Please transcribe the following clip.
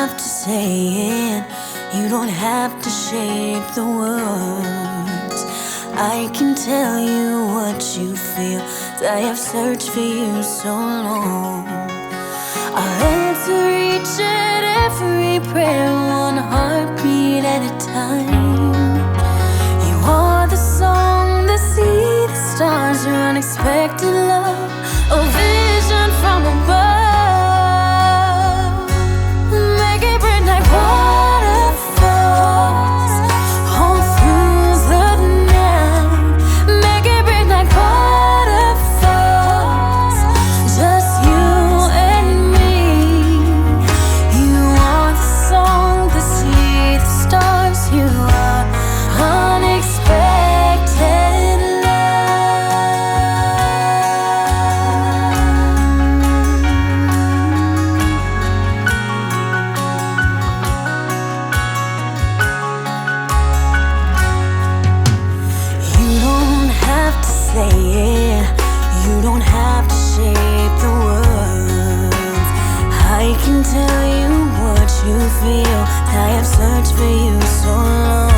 have to say it. You don't have to shape the words. I can tell you what you feel. I have searched for you so long. I'll answer each and every prayer, one heartbeat at a time. You are the song, the sea, the stars, your unexpected love, a vision from above. Make it break like waterfalls all through the night. Make it break like waterfalls, just you and me. You are the song, the sea, the stars, you are unexpected say it. You don't have to shape the words. I can tell you what you feel. I have searched for you so long.